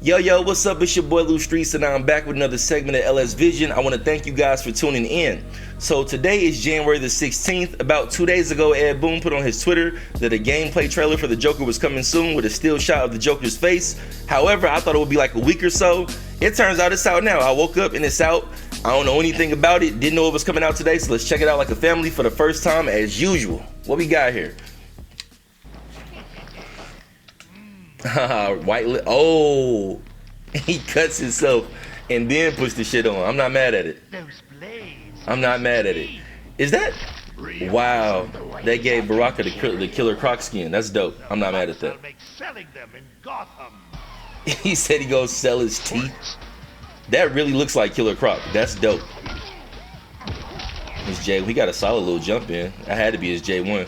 Yo, what's up? It's your boy Lou Streets, and I'm back with another segment of LS Vision. I want to thank you guys for tuning in. So today is January the 16th. About 2 days ago, Ed Boon put on his Twitter that a gameplay trailer for the Joker was coming soon with a still shot of the Joker's face. However, I thought it would be like a week or so. It turns out it's out now. I woke up and it's out. I don't know anything about it. Didn't know it was coming out today, so let's check it out like a family for the first time as usual. What we got here? Oh, he cuts himself and then puts the shit on. I'm not mad at it. I'm not mad at it. Is that? Wow, they gave Baraka the Killer Croc skin. That's dope. I'm not mad at that. He said he goes sell his teeth. That really looks like Killer Croc. That's dope. His J, we got a solid little jump in. I had to be his J1.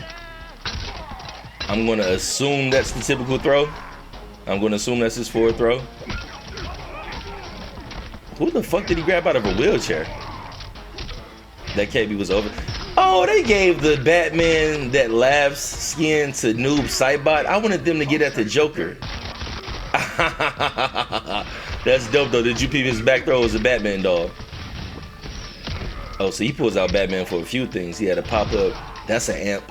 I'm gonna assume that's the typical throw. I'm gonna assume that's his forward throw. Who the fuck did he grab out of a wheelchair? That KB was over. Oh, they gave the Batman that laughs skin to Noob Sightbot. I wanted them to get at the Joker. That's dope though. Did you peep his back throw was a Batman dog? Oh, so he pulls out Batman for a few things. He had a pop up. That's an amp.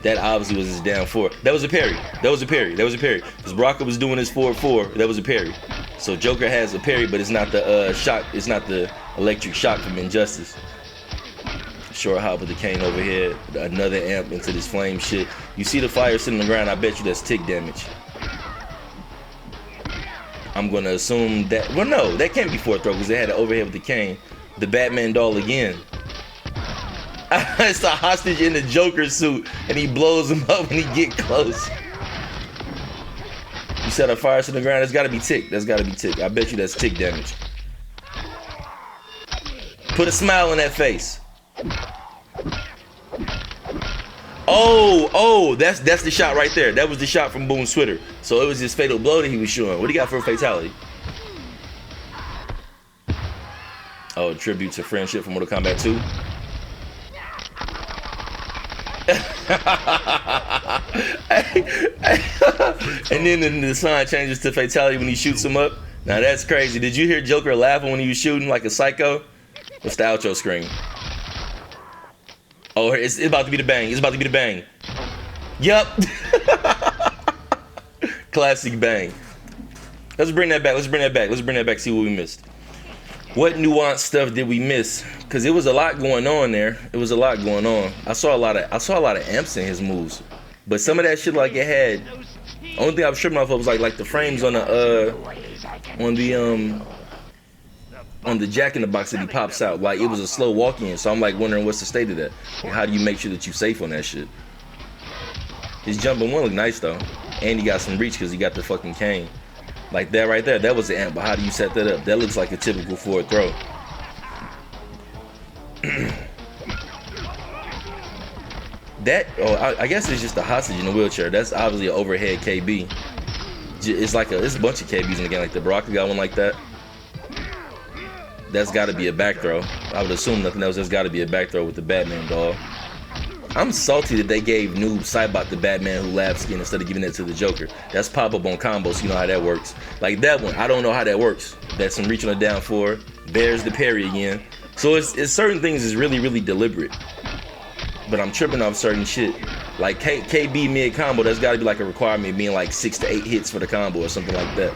That obviously was his down four. That was a parry. That was a parry. That was a parry. Because Baraka was doing his 4-4. That was a parry. So Joker has a parry, but it's not the shock. It's not the electric shock from Injustice. Short hop with the cane overhead. Another amp into this flame shit. You see the fire sitting on the ground. I bet you that's tick damage. I'm gonna assume that. Well, no, that can't be fourth throw because they had an overhead with the cane. The Batman doll again. It's a hostage in the Joker suit, and he blows him up when he get close. You set a fire to the ground. That's gotta be tick. That's gotta be tick. I bet you that's tick damage. Put a smile on that face. Oh, that's the shot right there. That was the shot from Boom's Twitter. So it was his fatal blow that he was showing. What do you got for a fatality? Oh, tribute to friendship from Mortal Kombat 2. And then the sign changes to fatality when he shoots him up. Now that's crazy. Did you hear Joker laughing when he was shooting like a psycho? What's the outro screen? Oh, it's about to be the bang. It's about to be the bang. Yup. Classic bang. Let's bring that back. Let's bring that back. Let's bring that back. See what we missed. What nuanced stuff did we miss? Cause it was a lot going on there. It was a lot going on. I saw a lot of amps in his moves, but some of that shit like it had. Only thing I was tripping off of was like the frames on the Jack in the Box that he pops out. Like it was a slow walk in. So I'm like wondering what's the state of that. Like, how do you make sure that you're safe on that shit? His jumping one looked nice though, and he got some reach because he got the fucking cane. Like that right there, that was the amp, but how do you set that up? That looks like a typical forward throw. I guess it's just a hostage in the wheelchair. That's obviously an overhead KB. It's like it's a bunch of KBs in the game. Like the Baraka got one like that. That's got to be a back throw. I would assume nothing else. That's got to be a back throw with the Batman doll. I'm salty that they gave Noob Sightbot the Batman who laughs skin instead of giving it to the Joker. That's pop up on combos, so you know how that works. Like that one, I don't know how that works. That's some reach on the down four. There's the parry again. So it's certain things is really, really deliberate. But I'm tripping off certain shit. Like KB mid combo, that's got to be like a requirement being like 6 to 8 hits for the combo or something like that.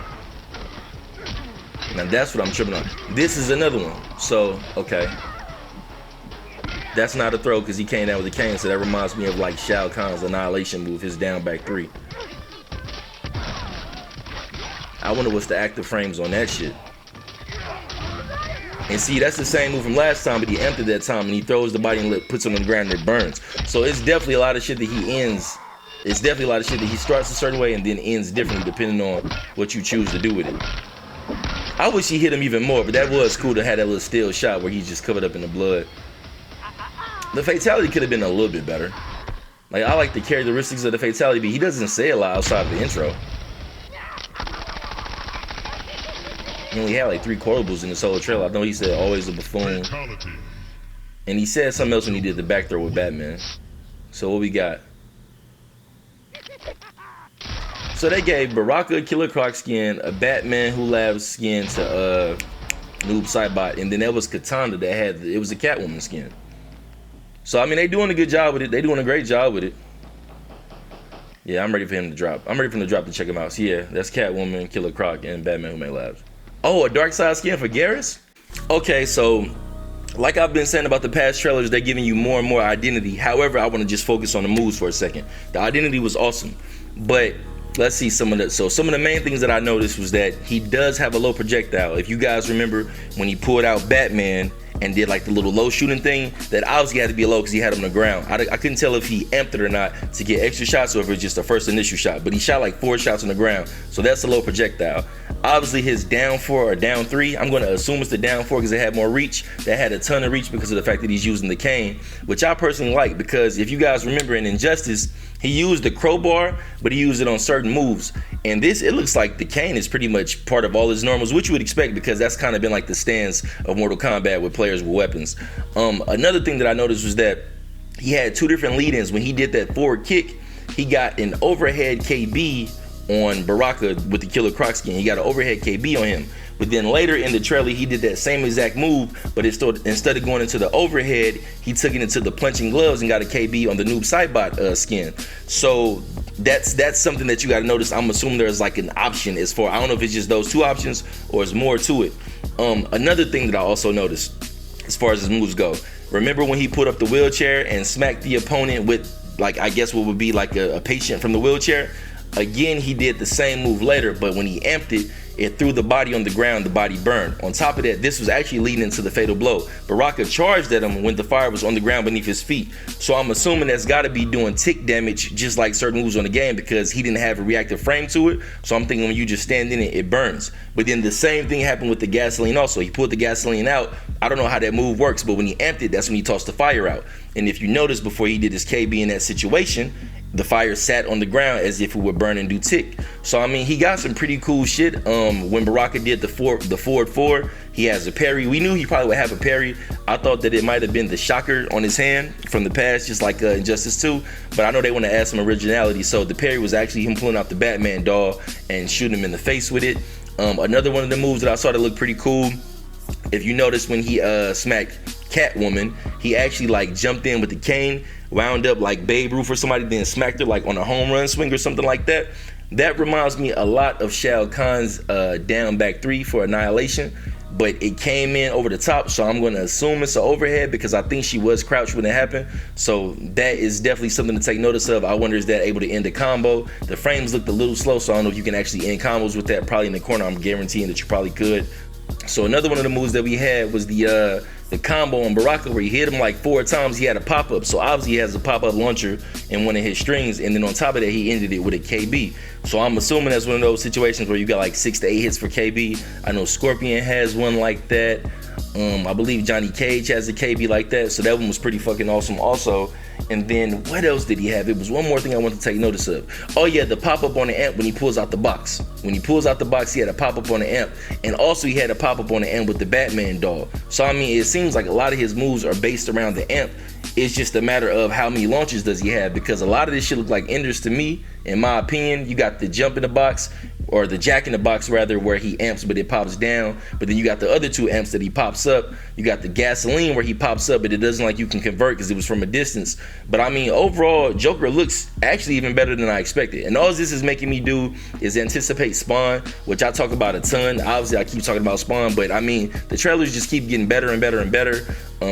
Now that's what I'm tripping on. This is another one. So, okay. That's not a throw because he came down with the cane, so that reminds me of like Shao Kahn's annihilation move, his down back 3. I wonder what's the active frames on that shit. And see, that's the same move from last time, but he emptied that time and he throws the body and puts him on the ground and it burns. So it's definitely a lot of shit that he ends. It's definitely a lot of shit that he starts a certain way and then ends differently depending on what you choose to do with it. I wish he hit him even more, but that was cool to have that little still shot where he's just covered up in the blood. The fatality could have been a little bit better. Like, I like the characteristics of the fatality, but he doesn't say a lot outside of the intro. He only had like 3 quotables in this whole trailer. I know he said always a buffoon. And he said something else when he did the back throw with Batman. So what we got? So they gave Baraka a Killer Croc skin, a Batman Who Laughs skin to Noob Saibot, and then there was Katana that had, it was a Catwoman skin. So I mean, they doing a good job with it. They doing a great job with it. Yeah, I'm ready for him to drop. I'm ready for him to drop to check him out. So yeah, that's Catwoman, Killer Croc, and Batman Who Made Laughs. Oh, a Dark Side skin for Garrus? Okay, so like I've been saying about the past trailers, they're giving you more and more identity. However, I want to just focus on the moves for a second. The identity was awesome, but let's see some of the, so some of the main things that I noticed was that he does have a low projectile. If you guys remember when he pulled out Batman and did like the little low shooting thing, that obviously had to be low because he had him on the ground. I couldn't tell if he amped it or not to get extra shots or if it was just the first initial shot, but he shot like 4 shots on the ground, so that's a low projectile. Obviously his down 4 or down 3, I'm going to assume it's the down 4 because it had more reach. That had a ton of reach because of the fact that he's using the cane, which I personally like, because if you guys remember in Injustice, he used the crowbar, but he used it on certain moves. And this, it looks like the cane is pretty much part of all his normals, which you would expect because that's kind of been like the stance of Mortal Kombat with players with weapons. Another thing that I noticed was that he had 2 different lead-ins. When he did that forward kick, he got an overhead KB on Baraka with the Killer Croc skin. He got an overhead KB on him. But then later in the trailer, he did that same exact move, but instead of going into the overhead, he took it into the punching gloves and got a KB on the Noob Saibot skin. So that's something that you got to notice. I'm assuming there's like an option as far, I don't know if it's just those 2 options or there's more to it. Another thing that I also noticed as far as his moves go, remember when he put up the wheelchair and smacked the opponent with, like, I guess what would be like a patient from the wheelchair? Again, he did the same move later, but when he amped it, it threw the body on the ground, the body burned. On top of that, this was actually leading into the fatal blow. Baraka charged at him when the fire was on the ground beneath his feet. So I'm assuming that's gotta be doing tick damage, just like certain moves on the game, because he didn't have a reactive frame to it. So I'm thinking when you just stand in it, it burns. But then the same thing happened with the gasoline also. He pulled the gasoline out. I don't know how that move works, but when he amped it, that's when he tossed the fire out. And if you notice, before he did his KB in that situation, the fire sat on the ground as if it would burn and do tick. So I mean, he got some pretty cool shit. When Baraka did the forward 4, he has a parry. We knew he probably would have a parry. I thought that it might have been the shocker on his hand from the past, just like Injustice 2. But I know they want to add some originality. So the parry was actually him pulling out the Batman doll and shooting him in the face with it. Another one of the moves that I saw that looked pretty cool, if you notice when he smacked Catwoman, he actually like jumped in with the cane, wound up like Babe Ruth or somebody, then smacked her like on a home run swing or something like that. That reminds me a lot of Shao Kahn's down back 3 for Annihilation, but it came in over the top, so I'm going to assume it's an overhead because I think she was crouched when it happened. So that is definitely something to take notice of. I wonder, is that able to end a combo? The frames looked a little slow, so I don't know if you can actually end combos with that. Probably in the corner, I'm guaranteeing that you probably could. So another one of the moves that we had was the combo on Baraka where he hit him like 4 times. He had a pop-up, so obviously he has a pop-up launcher in one of his strings, and then on top of that he ended it with a KB. So I'm assuming that's one of those situations where you got like 6 to 8 hits for KB. I know Scorpion has one like that. I believe Johnny Cage has a KB like that, so that one was pretty fucking awesome also. And then what else did he have? It was one more thing I wanted to take notice of. Oh yeah, the pop-up on the amp when he pulls out the box. When he pulls out the box, he had a pop-up on the amp, and also he had a pop-up on the amp with the Batman doll. So I mean, it seems like a lot of his moves are based around the amp. It's just a matter of how many launches does he have, because a lot of this shit look like enders to me, in my opinion. You got the jump in the box, or the jack in the box rather, where he amps but it pops down. But then you got the other 2 amps that he pops up. You got the gasoline where he pops up, but it doesn't like you can convert because it was from a distance. But I mean, overall, Joker looks actually even better than I expected. And all this is making me do is anticipate Spawn, which I talk about a ton. Obviously, I keep talking about Spawn, but I mean, the trailers just keep getting better and better and better.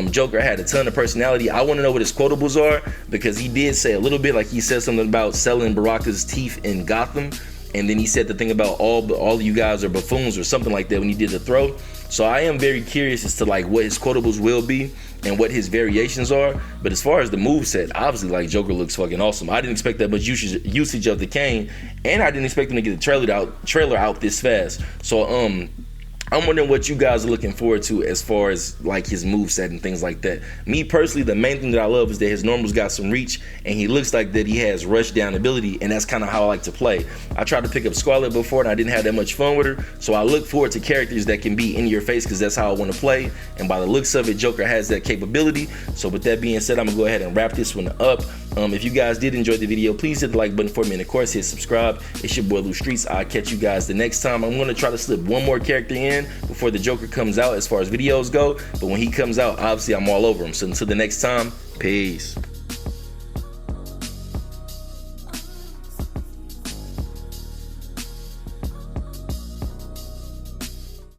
Joker had a ton of personality. I want to know what his quotables are, because he did say a little bit, like he said something about selling Baraka's teeth in Gotham. And then he said the thing about all of you guys are buffoons or something like that when he did the throw. So I am very curious as to like what his quotables will be and what his variations are. But as far as the moveset, obviously like Joker looks fucking awesome. I didn't expect that much usage of the cane, and I didn't expect him to get the trailer out this fast. So I'm wondering what you guys are looking forward to as far as like his moveset and things like that. Me personally, the main thing that I love is that his normals got some reach, and he looks like that he has rush down ability, and that's kind of how I like to play. I tried to pick up Scarlet before, and I didn't have that much fun with her, so I look forward to characters that can be in your face, because that's how I want to play, and by the looks of it, Joker has that capability. So with that being said, I'm gonna go ahead and wrap this one up. If you guys did enjoy the video, please hit the like button for me, and of course hit subscribe. It's your boy Lou Streets. I'll catch you guys the next time. I'm gonna try to slip one more character in before the Joker comes out as far as videos go, but when he comes out, obviously I'm all over him. So until the next time, peace.